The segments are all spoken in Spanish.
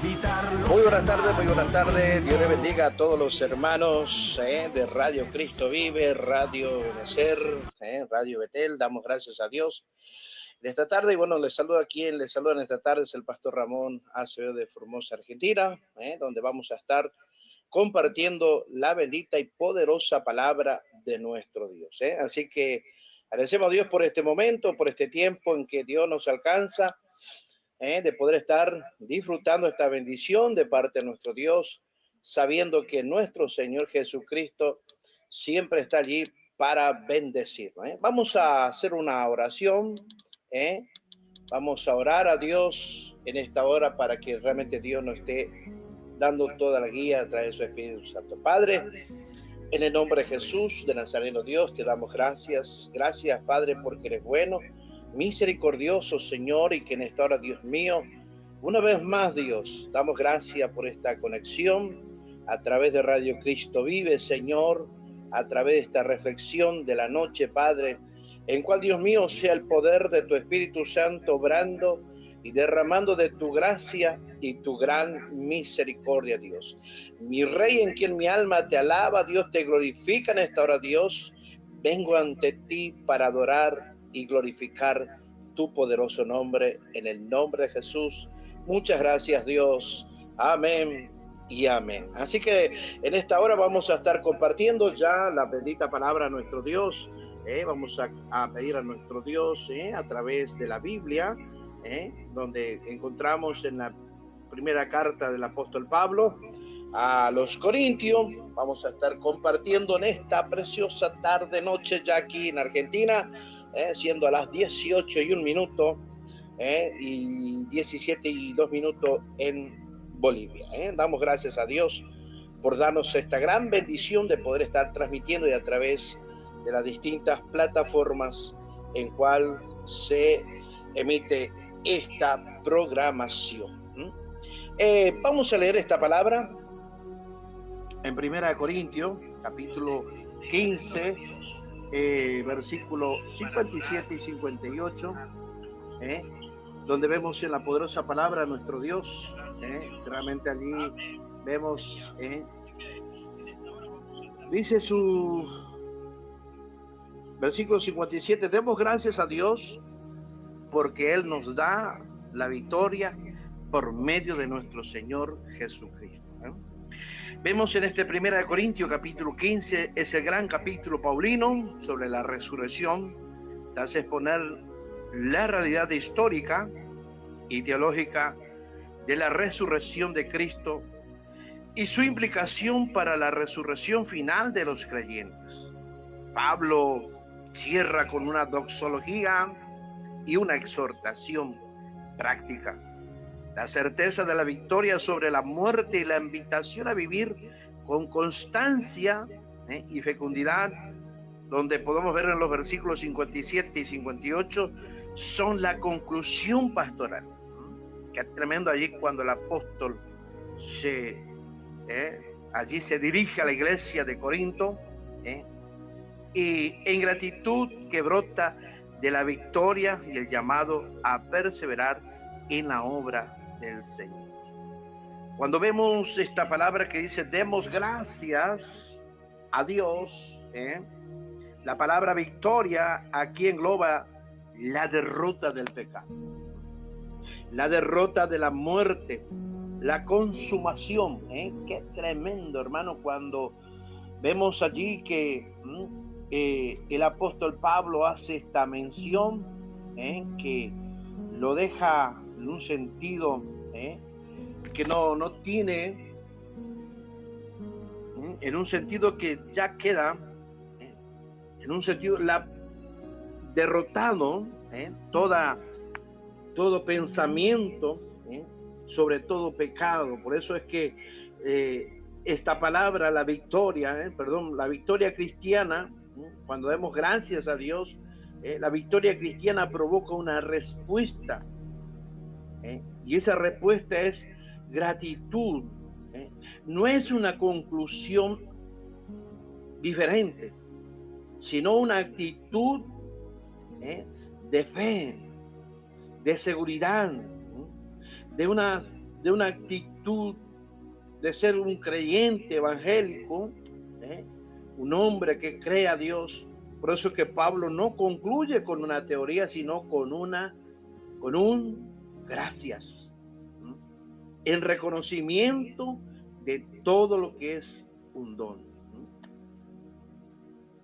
Muy buenas tardes. Dios le bendiga a todos los hermanos de Radio Cristo Vive, Radio Benecer, Radio Betel. Damos gracias a Dios en esta tarde. Y bueno, les saluda les saluda en esta tarde es el pastor Ramón Acevedo de Formosa, Argentina, donde vamos a estar compartiendo la bendita y poderosa palabra de nuestro Dios. Así que agradecemos a Dios por este momento, por este tiempo en que Dios nos alcanza, de poder estar disfrutando esta bendición de parte de nuestro Dios, sabiendo que nuestro Señor Jesucristo siempre está allí para bendecirnos. Vamos a hacer una oración, vamos a orar a Dios en esta hora para que realmente Dios nos esté dando toda la guía a través de su Espíritu Santo. Padre, en el nombre de Jesús de Nazareno, Dios, te damos gracias. Gracias, Padre, porque eres bueno, misericordioso, Señor, y que en esta hora, Dios mío, una vez más, Dios, damos gracias por esta conexión a través de Radio Cristo Vive, Señor, a través de esta reflexión de la noche, Padre, en cual, Dios mío, sea el poder de tu Espíritu Santo obrando y derramando de tu gracia y tu gran misericordia, Dios. Mi Rey, en quien mi alma te alaba, Dios, te glorifica en esta hora, Dios. Vengo ante ti para adorar y glorificar tu poderoso nombre, en el nombre de Jesús. Muchas gracias, Dios. Amén y amén. Así que en esta hora vamos a estar compartiendo ya la bendita palabra de nuestro Dios. Vamos a pedir a nuestro Dios a través de la Biblia, donde encontramos en la primera carta del apóstol Pablo a los Corintios. Vamos a estar compartiendo en esta preciosa tarde, noche, ya aquí en Argentina, siendo a las 18:01 y 17:02 en Bolivia. Damos gracias a Dios por darnos esta gran bendición de poder estar transmitiendo y a través de las distintas plataformas en cual se emite esta programación. Vamos a leer esta palabra en 1 Corintios, capítulo 15, versículos 57 y 58, donde vemos en la poderosa palabra de nuestro Dios. Realmente allí vemos, dice su versículo 57, demos gracias a Dios porque Él nos da la victoria por medio de nuestro Señor Jesucristo. Vemos en este 1 Corintios capítulo 15, es el gran capítulo paulino sobre la resurrección, te hace exponer la realidad histórica y teológica de la resurrección de Cristo y su implicación para la resurrección final de los creyentes. Pablo cierra con una doxología y una exhortación práctica. La certeza de la victoria sobre la muerte y la invitación a vivir con constancia y fecundidad, donde podemos ver en los versículos 57 y 58, son la conclusión pastoral. Qué tremendo allí cuando el apóstol allí se dirige a la iglesia de Corinto, y en gratitud que brota de la victoria y el llamado a perseverar en la obra del Señor. Cuando vemos esta palabra que dice demos gracias a Dios, la palabra victoria aquí engloba la derrota del pecado, la derrota de la muerte, la consumación. Qué tremendo, hermano, cuando vemos allí que el apóstol Pablo hace esta mención, que lo deja en un sentido que no tiene, en un sentido que ya queda, en un sentido derrotado, todo pensamiento, sobre todo pecado. Por eso es que esta palabra, la victoria cristiana, cuando damos gracias a Dios, la victoria cristiana provoca una respuesta, y esa respuesta es gratitud. No es una conclusión diferente, sino una actitud de fe, de seguridad, de una de una actitud de ser un creyente evangélico, un hombre que cree a Dios. Por eso es que Pablo no concluye con una teoría, sino con un gracias, en reconocimiento de todo lo que es un don.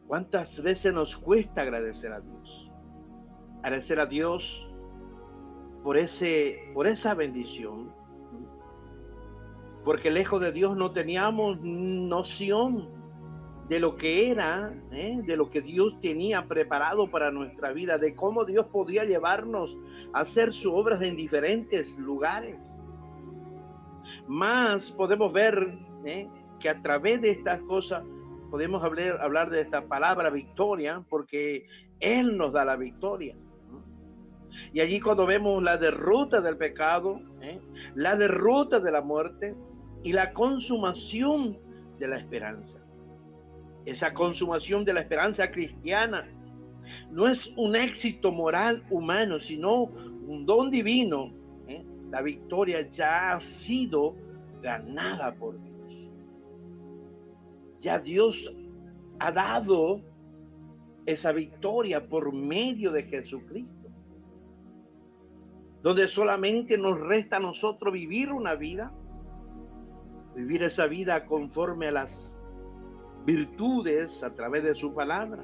¿Cuántas veces nos cuesta agradecer a Dios? Agradecer a Dios por esa bendición, porque lejos de Dios no teníamos noción de lo que era, de lo que Dios tenía preparado para nuestra vida, de cómo Dios podía llevarnos a hacer sus obras en diferentes lugares. Más podemos ver que a través de estas cosas podemos hablar de esta palabra victoria, porque Él nos da la victoria. Y allí cuando vemos la derrota del pecado, la derrota de la muerte y la consumación de la esperanza. Esa consumación de la esperanza cristiana no es un éxito moral humano, sino un don divino. La victoria ya ha sido ganada por Dios. Ya Dios ha dado esa victoria por medio de Jesucristo, donde solamente nos resta a nosotros vivir esa vida conforme a las virtudes a través de su palabra.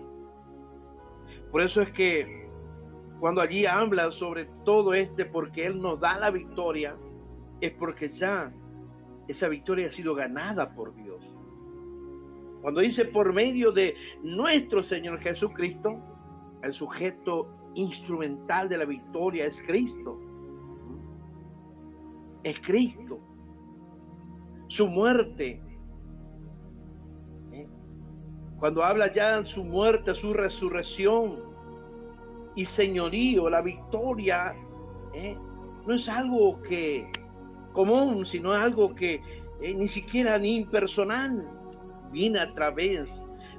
Por eso es que cuando allí habla sobre todo porque Él nos da la victoria, es porque ya esa victoria ha sido ganada por Dios. Cuando dice por medio de nuestro Señor Jesucristo, el sujeto instrumental de la victoria es Cristo. Es Cristo. Su muerte. Cuando habla ya de su muerte, su resurrección y señorío, la victoria, no es algo que común, sino algo que ni siquiera ni impersonal, viene a través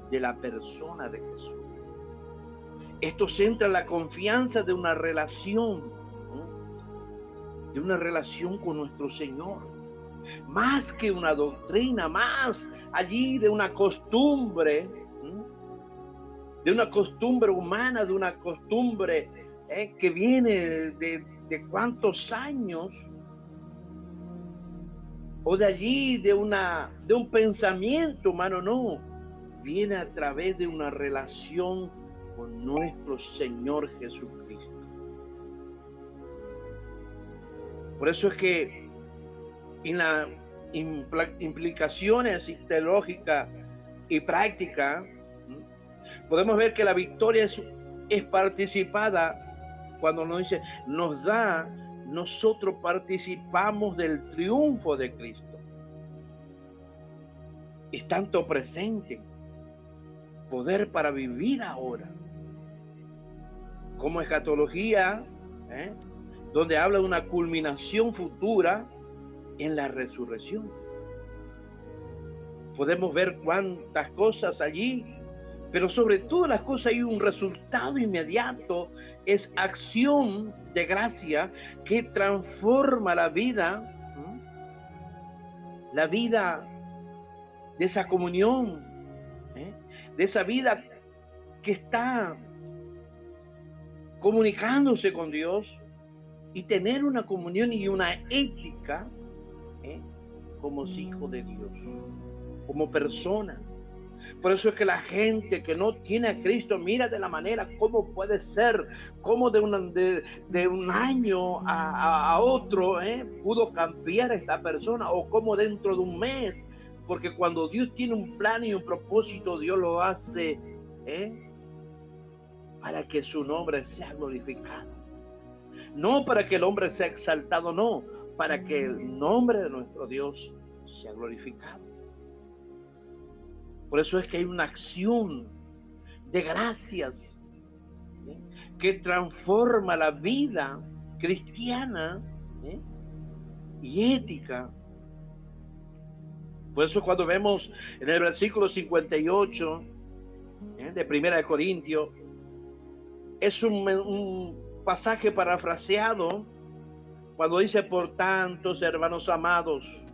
de la persona de Jesús. Esto centra la confianza de una relación, con nuestro Señor, más que una doctrina, más allí de una costumbre, humana, de una costumbre que viene de cuántos años, o de allí de un pensamiento humano. No, viene a través de una relación con nuestro Señor Jesucristo. Por eso es que en las implicaciones teológicas y prácticas, podemos ver que la victoria es participada cuando nos da, nosotros participamos del triunfo de Cristo. Es tanto presente, poder para vivir ahora, como escatología, donde habla de una culminación futura en la resurrección. Podemos ver cuántas cosas allí, pero sobre todas las cosas hay un resultado inmediato, es acción de gracia que transforma la vida de esa comunión, de esa vida que está comunicándose con Dios, y tener una comunión y una ética como hijo de Dios, como persona. Por eso es que la gente que no tiene a Cristo mira de la manera cómo puede ser, cómo de un año a otro pudo cambiar a esta persona, o cómo dentro de un mes, porque cuando Dios tiene un plan y un propósito, Dios lo hace para que su nombre sea glorificado. No para que el hombre sea exaltado, no, para que el nombre de nuestro Dios sea glorificado. Por eso es que hay una acción de gracias que transforma la vida cristiana y ética. Por eso cuando vemos en el versículo 58 de Primera de Corintios, es un pasaje parafraseado Cuando dice, por tantos hermanos amados,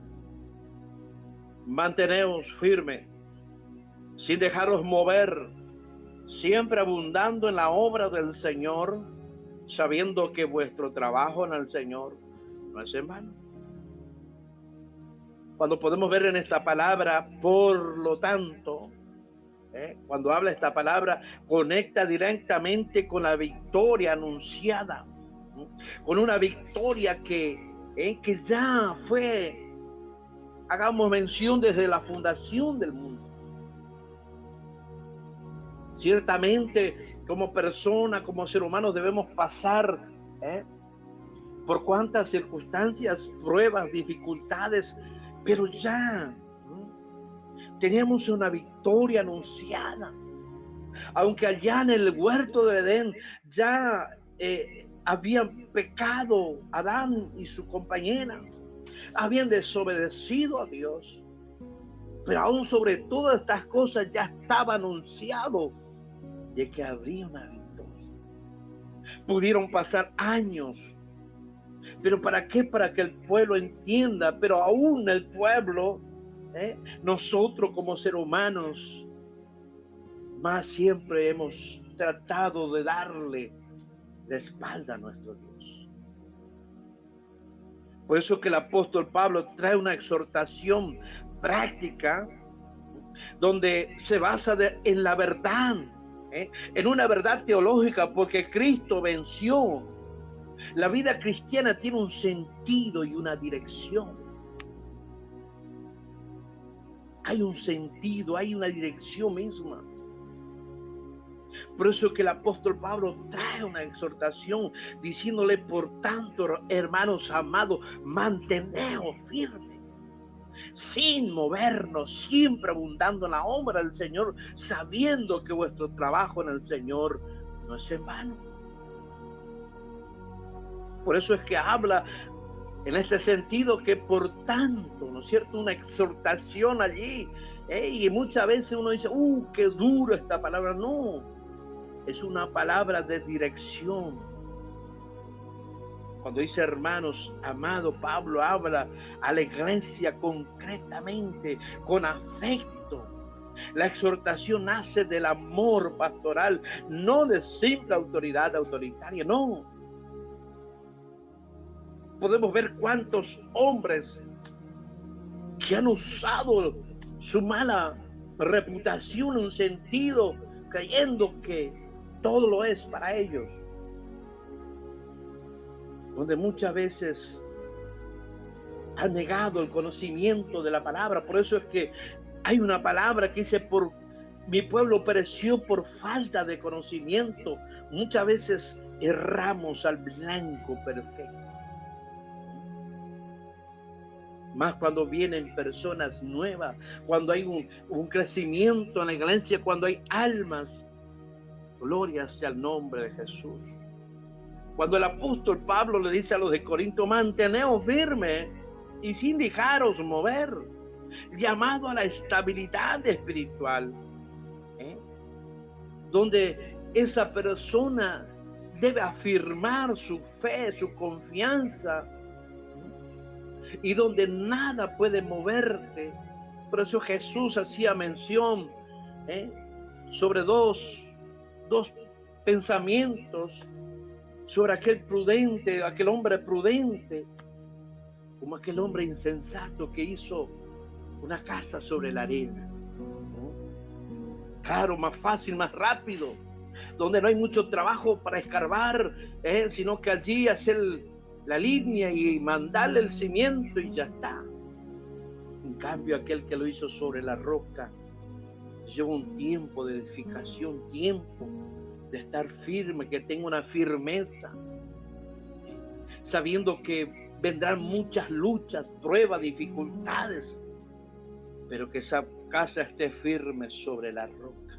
manteneos firmes, sin dejaros mover, siempre abundando en la obra del Señor, sabiendo que vuestro trabajo en el Señor no es en vano. Cuando podemos ver en esta palabra, por lo tanto, cuando habla esta palabra, conecta directamente con la victoria anunciada, con una victoria que ya fue, hagamos mención, desde la fundación del mundo. Ciertamente, como persona, como ser humano, debemos pasar por cuantas circunstancias, pruebas, dificultades, pero ya teníamos una victoria anunciada. Aunque allá en el huerto de Edén ya habían pecado Adán y su compañera, habían desobedecido a Dios, pero aún sobre todas estas cosas ya estaba anunciado de que habría una victoria. Pudieron pasar años, pero ¿para qué? Para que el pueblo entienda, pero aún el pueblo, nosotros como seres humanos, más siempre hemos tratado de darle la espalda a nuestro Dios. Por eso que el apóstol Pablo trae una exhortación práctica donde se basa en la verdad, en una verdad teológica, porque Cristo venció. La vida cristiana tiene un sentido y una dirección. Hay un sentido, hay una dirección misma. Por eso que el apóstol Pablo trae una exhortación diciéndole, por tanto, hermanos amados, manteneos firmes, sin movernos, siempre abundando en la obra del Señor, sabiendo que vuestro trabajo en el Señor no es en vano. Por eso es que habla en este sentido que por tanto, ¿no es cierto?, una exhortación allí, y muchas veces uno dice, qué duro esta palabra. No, es una palabra de dirección. Cuando dice hermanos amados, Pablo habla a la iglesia concretamente, con afecto. La exhortación nace del amor pastoral, no de simple autoridad autoritaria, no. Podemos ver cuántos hombres que han usado su mala reputación en un sentido, creyendo que todo lo es para ellos, donde muchas veces han negado el conocimiento de la palabra. Por eso es que hay una palabra que dice, mi pueblo pereció por falta de conocimiento. Muchas veces erramos al blanco perfecto. Más cuando vienen personas nuevas, cuando hay un crecimiento en la iglesia, cuando hay almas. Gloria sea el nombre de Jesús. Cuando el apóstol Pablo le dice a los de Corinto, manteneos firmes y sin dejaros mover, llamado a la estabilidad espiritual, donde esa persona debe afirmar su fe, su confianza, y donde nada puede moverte. Por eso Jesús hacía mención sobre dos pensamientos, sobre aquel hombre prudente, como aquel hombre insensato que hizo una casa sobre la arena. Claro, más fácil, más rápido, donde no hay mucho trabajo para escarbar, sino que allí hacer la línea y mandarle el cimiento y ya está. En cambio, aquel que lo hizo sobre la roca lleva un tiempo de edificación, tiempo de estar firme, que tenga una firmeza, sabiendo que vendrán muchas luchas, pruebas, dificultades, pero que esa casa esté firme sobre la roca.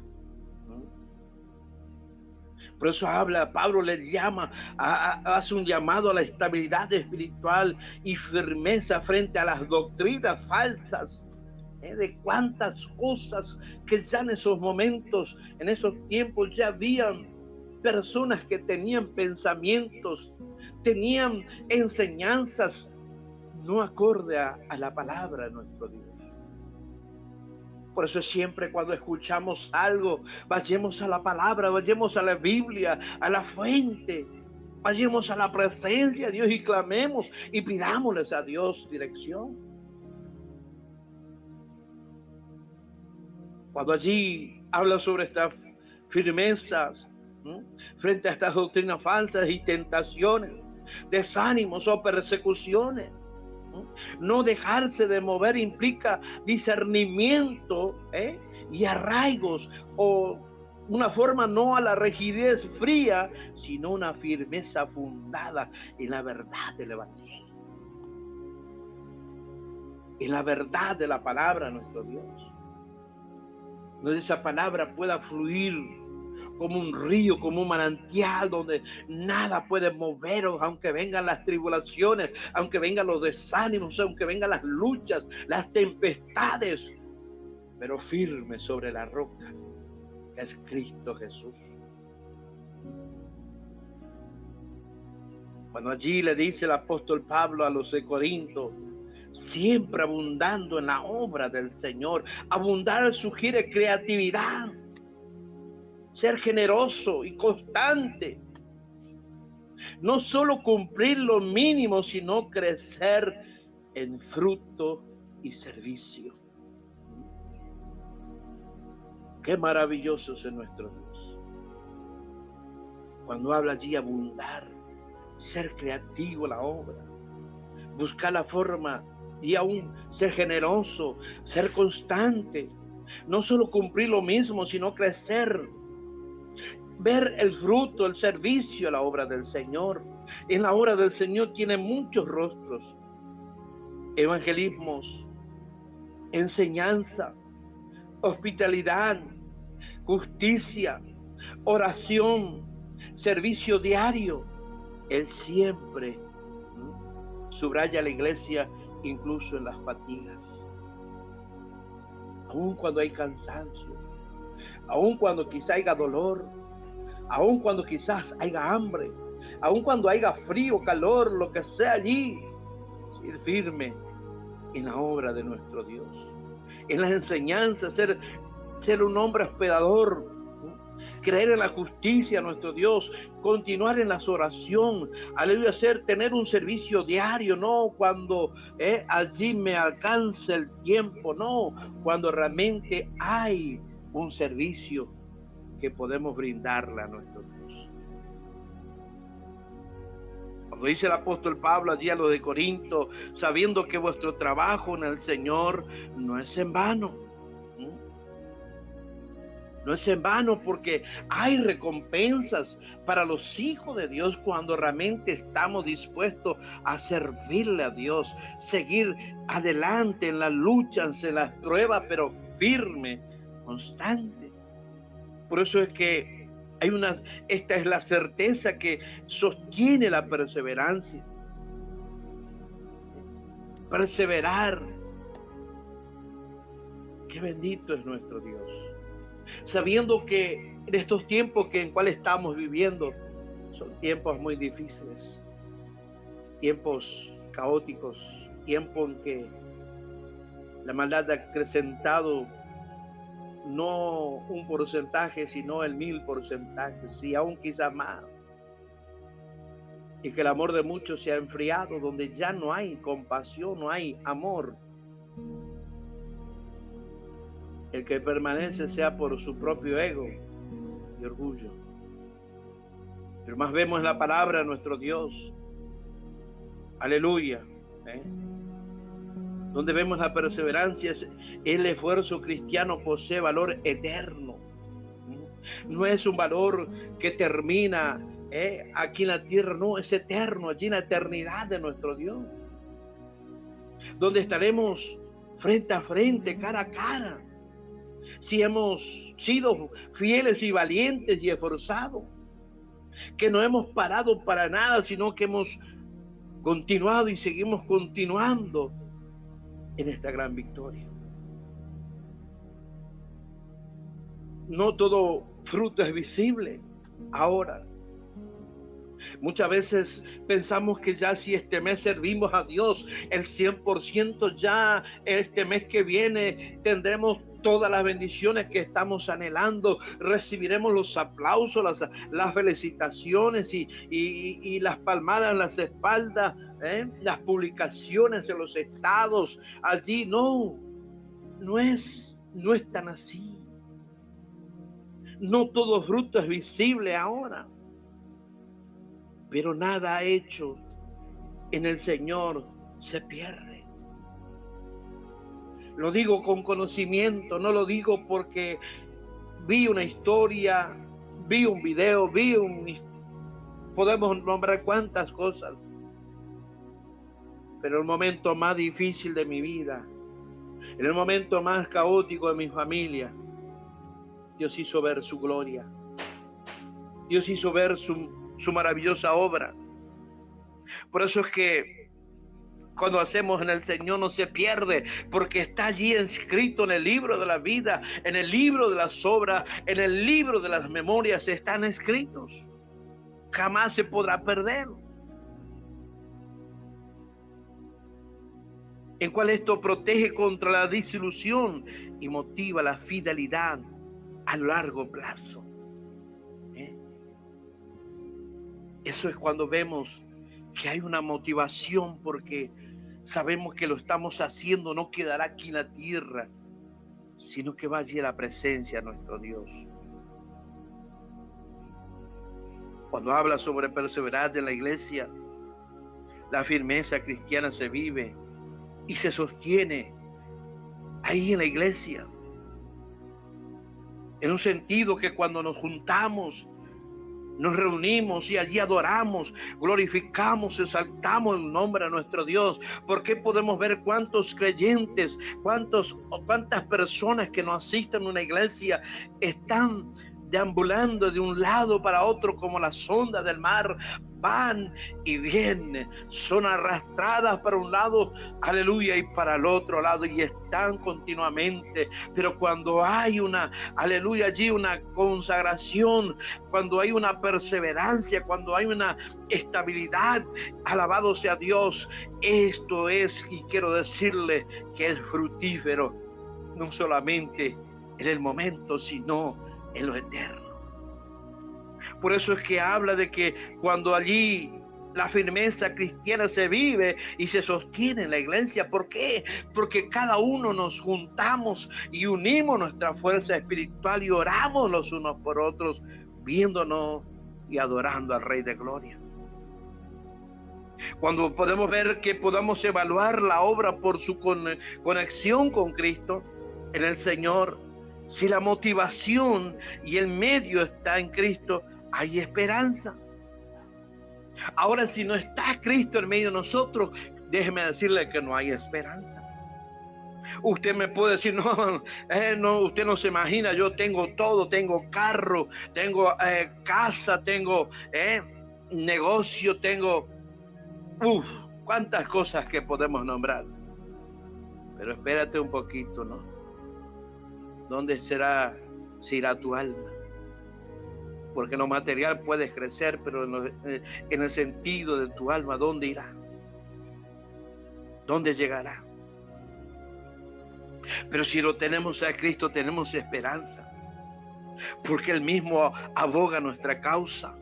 Por eso Pablo le llama, hace un llamado a la estabilidad espiritual y firmeza frente a las doctrinas falsas, de cuántas cosas que ya en esos momentos, en esos tiempos ya habían personas que tenían pensamientos tenían enseñanzas no acorde a la palabra de nuestro Dios. Por eso siempre cuando escuchamos algo, vayamos a la palabra, vayamos a la Biblia, a la fuente, vayamos a la presencia de Dios y clamemos y pidámosles a Dios dirección. Cuando allí habla sobre estas firmezas, ¿no?, frente a estas doctrinas falsas y tentaciones, desánimos o persecuciones, no dejarse de mover implica discernimiento y arraigos, o una forma no a la rigidez fría, sino una firmeza fundada en la verdad del Evangelio, en la verdad de la palabra de nuestro Dios. Donde esa palabra pueda fluir como un río, como un manantial, donde nada puede moveros, aunque vengan las tribulaciones, aunque vengan los desánimos, aunque vengan las luchas, las tempestades, pero firme sobre la roca que es Cristo Jesús. Cuando allí le dice el apóstol Pablo a los de Corinto, siempre abundando en la obra del Señor. Abundar sugiere creatividad, ser generoso y constante. No solo cumplir lo mínimo, sino crecer en fruto y servicio. Qué maravilloso es nuestro Dios. Cuando habla allí abundar, ser creativo en la obra, buscar la forma y aún ser generoso, ser constante. No solo cumplir lo mismo, sino crecer. Ver el fruto, el servicio a la obra del Señor. En la obra del Señor tiene muchos rostros. Evangelismos, enseñanza, hospitalidad, justicia, oración, servicio diario. Él siempre subraya a la iglesia incluso en las fatigas. Aun cuando hay cansancio, aun cuando quizá haya dolor, aun cuando quizás haya hambre, aun cuando haya frío, calor, lo que sea allí, ser firme en la obra de nuestro Dios, en las enseñanzas, ser un hombre hospedador, creer en la justicia de nuestro Dios, continuar en la oración, aleluya, tener un servicio diario, no cuando allí me alcance el tiempo, no, cuando realmente hay un servicio que podemos brindarle a nuestro Dios. Cuando dice el apóstol Pablo allí a los de Corinto, sabiendo que vuestro trabajo en el Señor no es en vano. No es en vano, porque hay recompensas para los hijos de Dios cuando realmente estamos dispuestos a servirle a Dios, seguir adelante en las luchas, en las pruebas, pero firme, constante. Por eso es que esta es la certeza que sostiene la perseverancia. Perseverar. Qué bendito es nuestro Dios. Sabiendo que en estos tiempos en cuales estamos viviendo son tiempos muy difíciles, tiempos caóticos, tiempos en que la maldad ha acrecentado no un porcentaje, sino el 1000%, y aún quizás más, y que el amor de muchos se ha enfriado, donde ya no hay compasión, no hay amor. El que permanece sea por su propio ego y orgullo. Pero más vemos en la palabra de nuestro Dios. Aleluya. Donde vemos la perseverancia, el esfuerzo cristiano posee valor eterno. No es un valor que termina aquí en la tierra, no, es eterno, allí en la eternidad de nuestro Dios. Donde estaremos frente a frente, cara a cara. Si hemos sido fieles y valientes y esforzados, que no hemos parado para nada, sino que hemos continuado y seguimos continuando en esta gran victoria. No todo fruto es visible ahora, Muchas veces pensamos que ya si este mes servimos a Dios el 100%, ya este mes que viene tendremos todas las bendiciones que estamos anhelando, recibiremos los aplausos, las felicitaciones y las palmadas en las espaldas, las publicaciones en los estados. Allí no es tan así. No todo fruto es visible ahora, pero nada hecho en el Señor se pierde. Lo digo con conocimiento, no lo digo porque vi una historia, vi un video, podemos nombrar cuantas cosas. Pero el momento más difícil de mi vida, en el momento más caótico de mi familia, Dios hizo ver su gloria. Dios hizo ver su maravillosa obra. Por eso es que cuando hacemos en el Señor no se pierde, porque está allí escrito en el libro de la vida, en el libro de las obras, en el libro de las memorias, están escritos. Jamás se podrá perder. En cual esto protege contra la desilusión y motiva la fidelidad a largo plazo. Eso es cuando vemos que hay una motivación, porque sabemos que lo estamos haciendo, no quedará aquí en la tierra, sino que va allí a la presencia de nuestro Dios. Cuando habla sobre perseverar en la iglesia, la firmeza cristiana se vive y se sostiene ahí en la iglesia. En un sentido que cuando nos juntamos, nos reunimos y allí adoramos, glorificamos, exaltamos el nombre de nuestro Dios. Porque podemos ver cuántos creyentes, cuántas personas que no asisten a una iglesia están deambulando de un lado para otro como las ondas del mar, van y vienen, son arrastradas para un lado, aleluya, y para el otro lado, y están continuamente. Pero cuando hay aleluya, allí una consagración, cuando hay una perseverancia, cuando hay una estabilidad, alabado sea Dios, esto es, y quiero decirle que es fructífero, no solamente en el momento, sino en lo eterno. Por eso es que habla de que cuando allí la firmeza cristiana se vive y se sostiene en la iglesia. ¿Por qué? Porque cada uno nos juntamos y unimos nuestra fuerza espiritual y oramos los unos por otros, viéndonos y adorando al Rey de Gloria. Cuando podemos ver que podamos evaluar la obra por su conexión con Cristo en el Señor, si la motivación y el medio está en Cristo, hay esperanza. Ahora, si no está Cristo en medio de nosotros, déjeme decirle que no hay esperanza. Usted me puede decir, no, usted no se imagina, yo tengo todo, tengo carro, tengo casa, tengo negocio, tengo cuántas cosas que podemos nombrar. Pero espérate un poquito, ¿no? ¿Dónde se irá tu alma? Porque en lo material puedes crecer, pero en el sentido de tu alma, ¿dónde irá? ¿Dónde llegará? Pero si lo tenemos a Cristo, tenemos esperanza, porque Él mismo aboga nuestra causa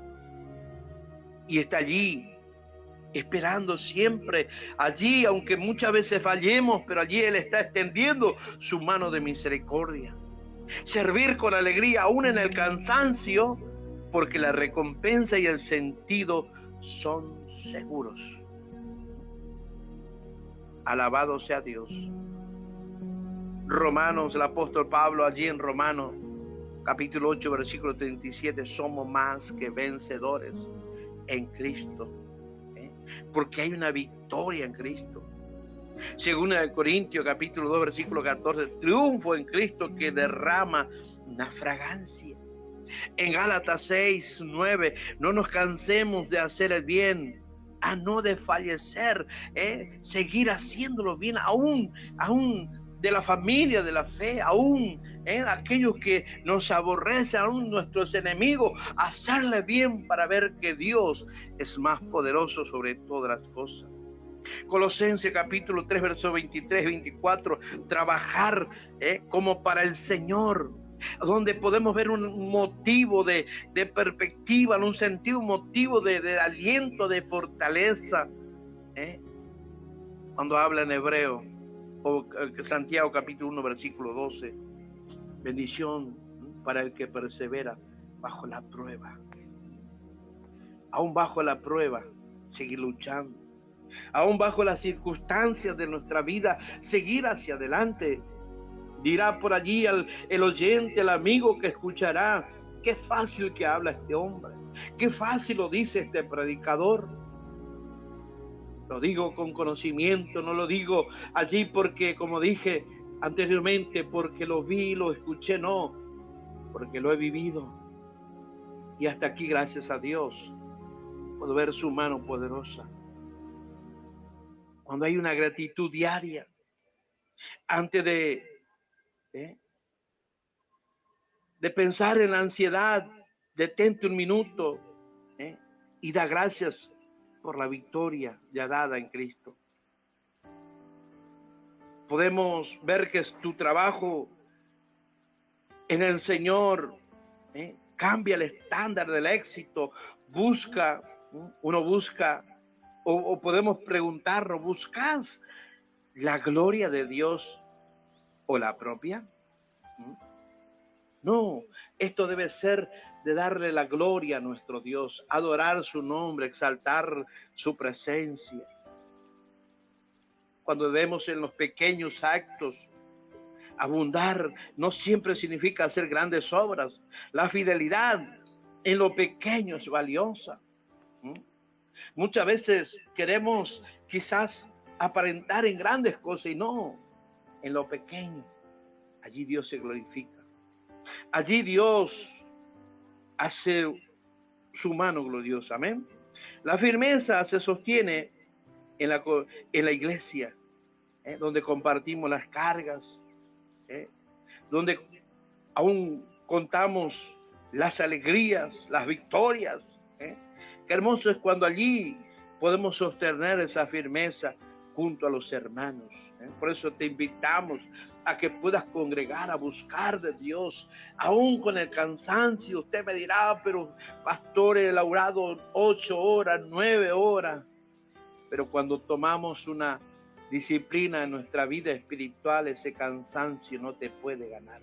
y está allí esperando siempre, allí, aunque muchas veces fallemos, pero allí Él está extendiendo su mano de misericordia. Servir con alegría aún en el cansancio, porque la recompensa y el sentido son seguros. Alabado sea Dios. Romanos, el apóstol Pablo allí en Romanos capítulo 8 versículo 37, somos más que vencedores en Cristo, porque hay una victoria en Cristo. Según el Corintios capítulo 2 versículo 14, triunfo en Cristo que derrama una fragancia. En Gálatas 6, 9, no nos cansemos de hacer el bien, a no desfallecer, seguir haciéndolo bien, aún de la familia, de la fe, aún aquellos que nos aborrecen, aún nuestros enemigos, hacerle bien para ver que Dios es más poderoso sobre todas las cosas. Colosenses capítulo 3, versos 23, 24, trabajar como para el Señor, donde podemos ver un motivo de perspectiva, un sentido, un motivo de aliento, de fortaleza. Cuando habla en hebreo, o Santiago capítulo 1, versículo 12, bendición para el que persevera bajo la prueba. Aún bajo la prueba, seguir luchando. Aún bajo las circunstancias de nuestra vida, seguir hacia adelante. Dirá por allí el oyente, el amigo que escuchará, qué fácil que habla este hombre, qué fácil lo dice este predicador. Lo digo con conocimiento, no lo digo allí porque, como dije anteriormente, porque lo vi, lo escuché, no, porque lo he vivido. Y hasta aquí, gracias a Dios, puedo ver su mano poderosa. Cuando hay una gratitud diaria, antes de pensar en la ansiedad, detente un minuto y da gracias por la victoria ya dada en Cristo. Podemos ver que tu trabajo en el Señor cambia el estándar del éxito. Uno busca, o podemos preguntarnos, ¿buscas la gloria de Dios o la propia? No, esto debe ser de darle la gloria a nuestro Dios, adorar su nombre, exaltar su presencia. Cuando vemos en los pequeños actos, abundar no siempre significa hacer grandes obras. La fidelidad en lo pequeño es valiosa. Muchas veces queremos quizás aparentar en grandes cosas y no, en lo pequeño. Allí Dios se glorifica. Allí Dios hace su mano gloriosa. Amén. La firmeza se sostiene en la iglesia, donde compartimos las cargas, donde aún contamos las alegrías, las victorias. Qué hermoso es cuando allí podemos sostener esa firmeza junto a los hermanos. Por eso te invitamos a que puedas congregar, a buscar de Dios, aún con el cansancio. Usted me dirá, pero pastor, he laborado 8 horas, 9 horas. Pero cuando tomamos una disciplina en nuestra vida espiritual, ese cansancio no te puede ganar.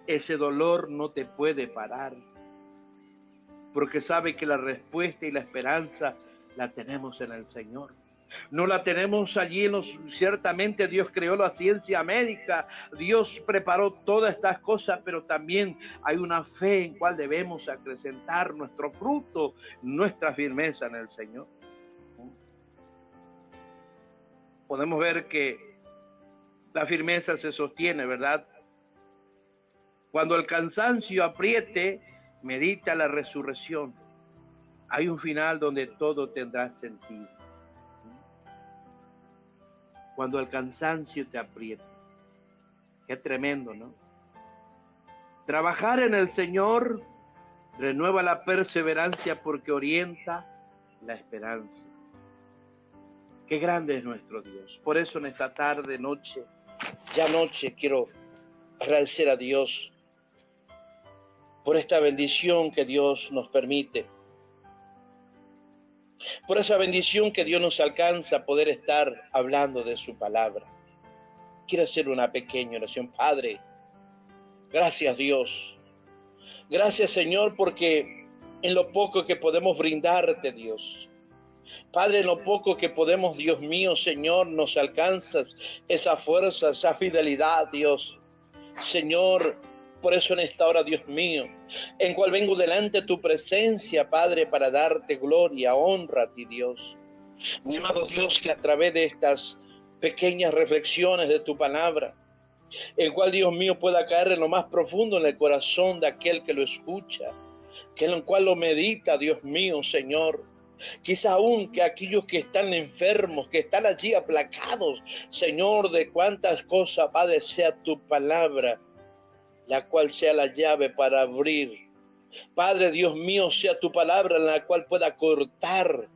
Ese dolor no te puede parar. Porque sabe que la respuesta y la esperanza la tenemos en el Señor. No la tenemos allí ciertamente Dios creó la ciencia médica, Dios preparó todas estas cosas, pero también hay una fe en cual debemos acrecentar nuestro fruto, nuestra firmeza en el Señor. Podemos ver que la firmeza se sostiene, ¿verdad? Cuando el cansancio apriete, medita la resurrección. Hay un final donde todo tendrá sentido. Cuando el cansancio te apriete. Qué tremendo, ¿no? Trabajar en el Señor renueva la perseverancia porque orienta la esperanza. Qué grande es nuestro Dios. Por eso en esta tarde, noche, quiero agradecer a Dios por esta bendición que Dios nos permite. Por esa bendición que Dios nos alcanza a poder estar hablando de su palabra. Quiero hacer una pequeña oración. Padre, gracias Dios. Gracias Señor porque en lo poco que podemos brindarte Dios. Padre, en lo poco que podemos, Dios mío, Señor, nos alcanzas esa fuerza, esa fidelidad, Dios. Señor, por eso en esta hora, Dios mío, en cual vengo delante de tu presencia, Padre, para darte gloria, honra a ti, Dios. Mi amado Dios, que a través de estas pequeñas reflexiones de tu palabra, el cual, Dios mío, pueda caer en lo más profundo en el corazón de aquel que lo escucha, que en el cual lo medita, Dios mío, Señor, Quizá aún que aquellos que están enfermos, que están allí aplacados, Señor, de cuántas cosas, Padre, sea tu palabra, la cual sea la llave para abrir. Padre, Dios mío, sea tu palabra en la cual pueda cortar,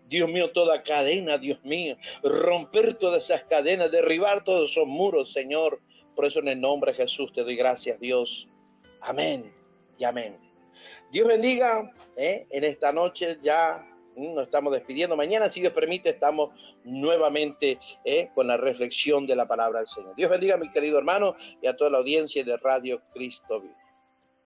Dios mío, toda cadena, Dios mío, romper todas esas cadenas, derribar todos esos muros, Señor. Por eso en el nombre de Jesús te doy gracias, Dios. Amén y amén. Dios bendiga, en esta noche ya nos estamos despidiendo. Mañana, si Dios permite, estamos nuevamente con la reflexión de la palabra del Señor. Dios bendiga, mi querido hermano, y a toda la audiencia de Radio Cristo Vive.